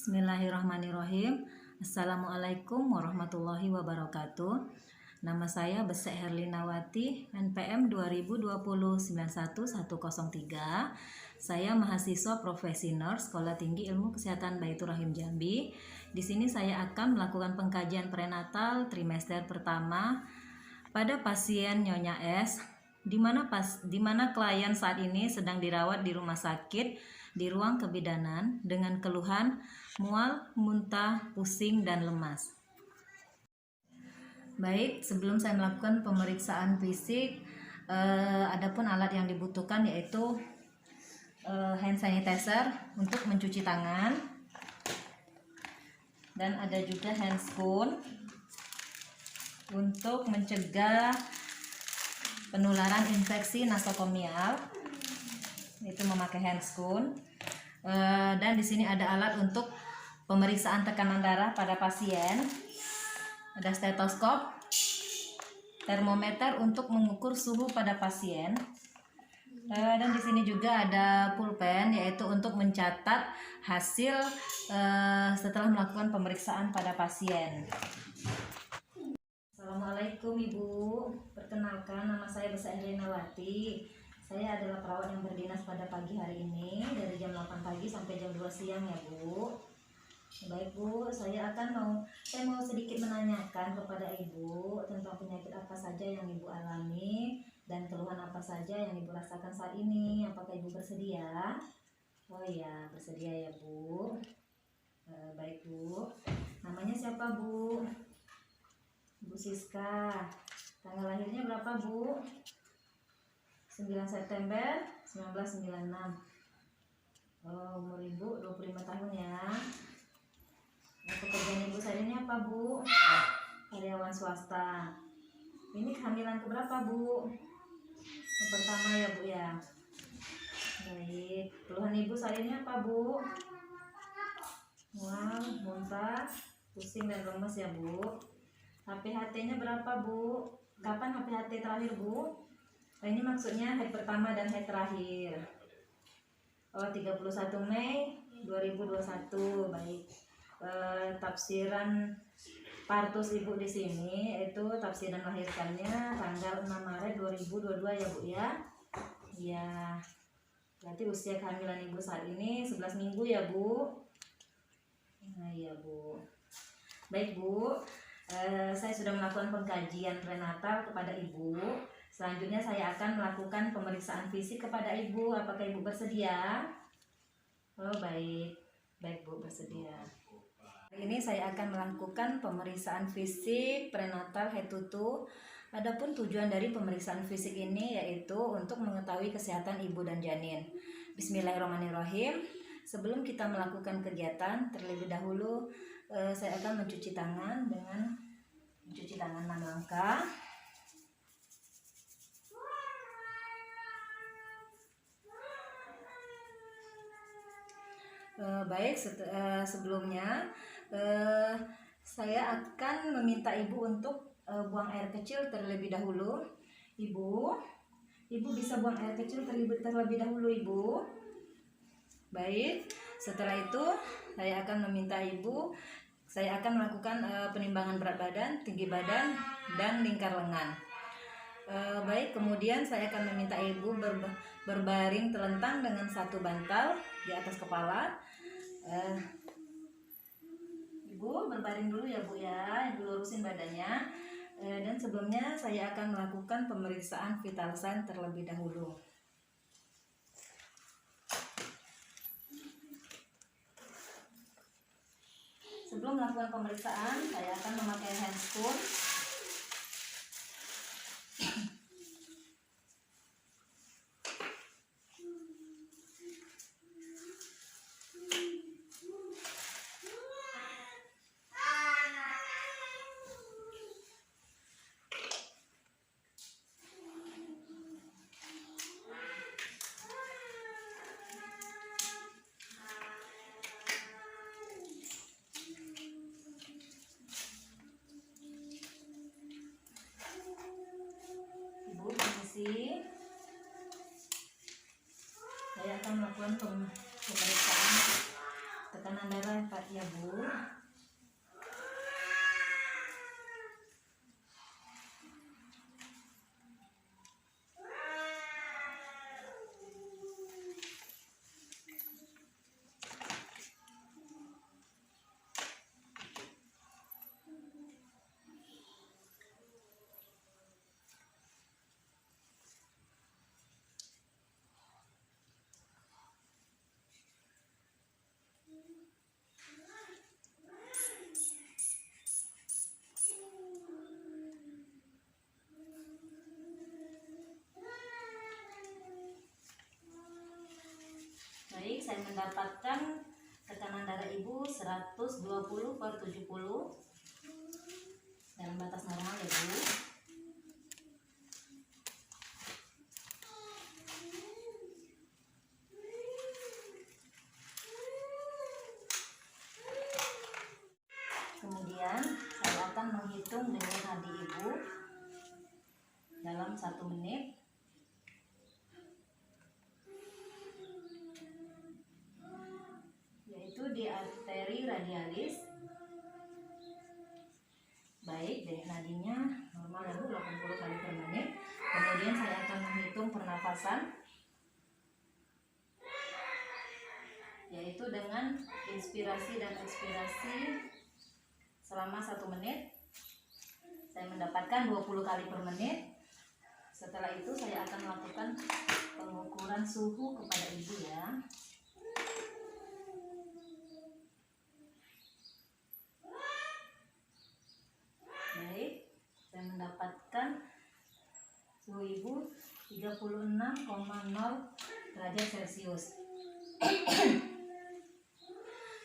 Bismillahirrahmanirrahim. Assalamualaikum warahmatullahi wabarakatuh. Nama saya Besek Herlinawati, NPM 2020-91103. Saya mahasiswa profesi nurse Sekolah Tinggi Ilmu Kesehatan Baitur Rahim Jambi. Di sini saya akan melakukan pengkajian prenatal trimester pertama pada pasien Nyonya S, di mana klien saat ini sedang dirawat di rumah sakit di ruang kebidanan dengan keluhan mual, muntah, pusing, dan lemas. Baik, sebelum saya melakukan pemeriksaan fisik, adapun alat yang dibutuhkan yaitu hand sanitizer untuk mencuci tangan, dan ada juga hand spoon untuk mencegah penularan infeksi nosokomial, itu memakai hand spoon. Dan di sini ada alat untuk pemeriksaan tekanan darah pada pasien. Ada stetoskop, termometer untuk mengukur suhu pada pasien. Dan di sini juga ada pulpen, yaitu untuk mencatat hasil setelah melakukan pemeriksaan pada pasien. Assalamualaikum Ibu, perkenalkan nama saya Besek Herlinawati. Saya adalah perawat yang berdinas pada pagi hari ini dari jam 8 pagi sampai jam 2 siang ya Bu. Baik Bu, saya mau sedikit menanyakan kepada Ibu tentang penyakit apa saja yang Ibu alami dan keluhan apa saja yang Ibu rasakan saat ini. Apakah Ibu bersedia? Oh iya, bersedia ya Bu. Baik Bu, namanya siapa Bu? Bu Siska. Tanggal lahirnya berapa Bu? 9 September 1996. Umur Ibu 25 tahun ya. Pekerjaan Ibu saat ini apa Bu? Karyawan swasta. Ini kehamilan keberapa Bu? Yang pertama ya Bu ya. Baik, keluhan Ibu saat ini apa Bu? Mual, muntah, pusing dan lemas ya Bu. HPHT-nya berapa Bu? Kapan HPHT terakhir Bu? Ini maksudnya haid pertama dan haid terakhir. 31 Mei 2021. Baik. Tafsiran partus Ibu di sini itu tafsiran lahirkannya tanggal 6 Maret 2022 ya Bu ya. Ya. Berarti usia kehamilan Ibu saat ini 11 minggu ya Bu. Nah, iya Bu. Baik Bu. Saya sudah melakukan pengkajian prenatal kepada Ibu. Selanjutnya saya akan melakukan pemeriksaan fisik kepada Ibu. Apakah Ibu bersedia? Oh baik, baik Bu, bersedia. Hari ini saya akan melakukan pemeriksaan fisik prenatal head to toe. Adapun tujuan dari pemeriksaan fisik ini yaitu untuk mengetahui kesehatan ibu dan janin. Bismillahirrahmanirrahim. Sebelum kita melakukan kegiatan, terlebih dahulu saya akan mencuci tangan dengan mencuci tangan 6 langkah. Baik, sebelumnya saya akan meminta Ibu untuk buang air kecil terlebih dahulu. Ibu bisa buang air kecil terlebih dahulu Ibu. Baik, setelah itu saya akan meminta Ibu, saya akan melakukan penimbangan berat badan, tinggi badan, dan lingkar lengan. Baik, kemudian saya akan meminta Ibu berbaring telentang dengan satu bantal di atas kepala. Ibu berbaring dulu ya Bu ya, Ibu lurusin badannya. Dan sebelumnya saya akan melakukan pemeriksaan vital sign terlebih dahulu. Sebelum melakukan pemeriksaan, saya akan memakai hand spoon. Saya akan melakukan pemeriksaan tekanan darah Pak ya Bu. Baik, saya mendapatkan tekanan darah ibu 120/70 dalam batas normal ya Bu. Kemudian saya akan menghitung denyut nadi ibu dalam 1 menit. Yaitu di arteri radialis. Baik, denyut nadinya normal ya Bu, 80 kali per menit. Kemudian saya akan menghitung pernafasan, yaitu dengan inspirasi dan ekspirasi selama 1 menit. Saya mendapatkan 20 kali per menit. Setelah itu saya akan melakukan pengukuran suhu kepada ibu ya. Baik, saya mendapatkan suhu ibu 36,0 derajat Celcius.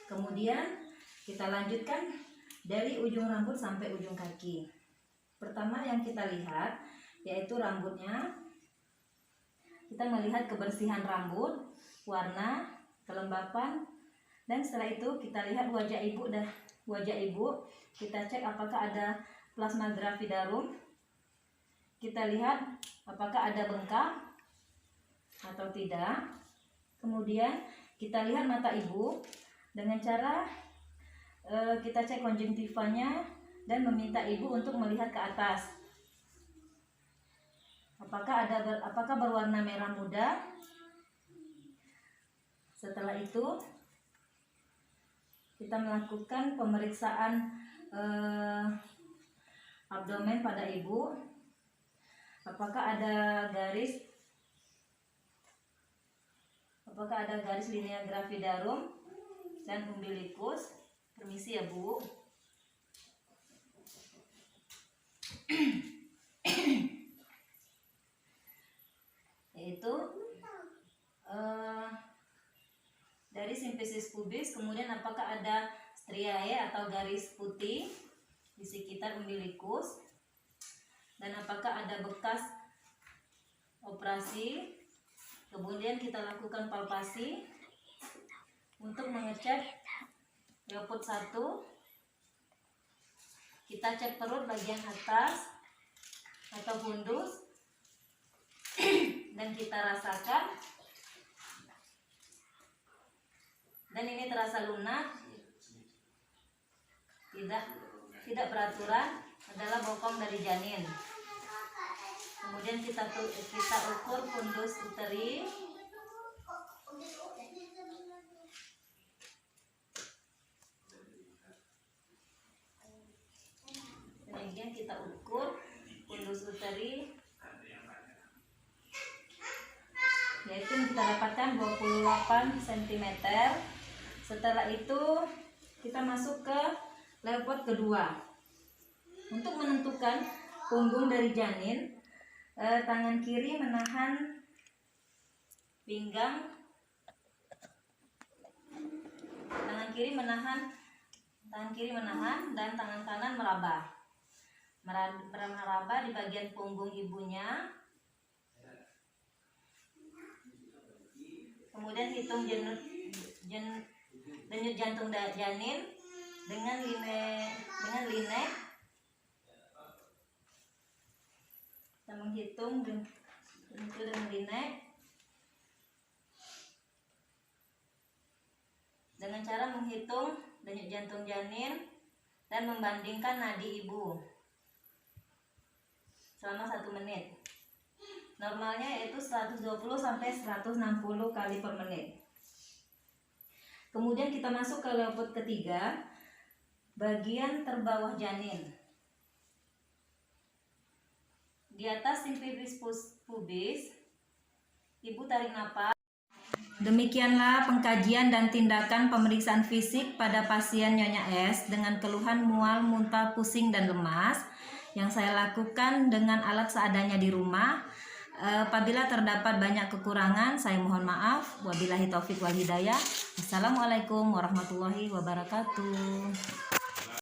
Kemudian kita lanjutkan dari ujung rambut sampai ujung kaki. Pertama yang kita lihat yaitu rambutnya. Kita melihat kebersihan rambut, warna, kelembapan, dan setelah itu kita lihat wajah ibu. Kita cek apakah ada plasma gravidarum. Kita lihat apakah ada bengkak atau tidak. Kemudian kita lihat mata ibu dengan cara kita cek konjungtivanya dan meminta ibu untuk melihat ke atas. Apakah berwarna merah muda. Setelah itu kita melakukan pemeriksaan abdomen pada ibu. Apakah ada garis linea gravidarum dan umbilikus. Permisi ya Bu. Yaitu dari simfisis pubis, kemudian apakah ada striae atau garis putih di sekitar umbilikus, dan apakah ada bekas operasi. Kemudian kita lakukan palpasi untuk mengecek Leopard 1. Kita cek perut bagian atas atau fundus dan kita rasakan, dan ini terasa lunak, tidak beraturan, adalah bokong dari janin. Kemudian kita ukur fundus uteri. Kemudian kita ukur fundus uteri, yaitu kita dapatkan 28 cm. Setelah itu kita masuk ke Leopard kedua. Untuk menentukan punggung dari janin, tangan kiri menahan pinggang, tangan kiri menahan dan tangan kanan meraba di bagian punggung ibunya. Kemudian hitung denyut jantung janin dengan line. Kita menghitung dengan line. dengan cara menghitung denyut jantung janin dan membandingkan nadi ibu selama 1 menit. Normalnya yaitu 120 sampai 160 kali per menit. Kemudian kita masuk ke leopard ketiga, bagian terbawah janin. Di atas simfibris pubis, ibu tarik napas. Demikianlah pengkajian dan tindakan pemeriksaan fisik pada pasien Nyonya S dengan keluhan mual, muntah, pusing, dan lemas yang saya lakukan dengan alat seadanya di rumah. Apabila terdapat banyak kekurangan, saya mohon maaf. Wabillahi taufik wal hidayah. Assalamualaikum warahmatullahi wabarakatuh.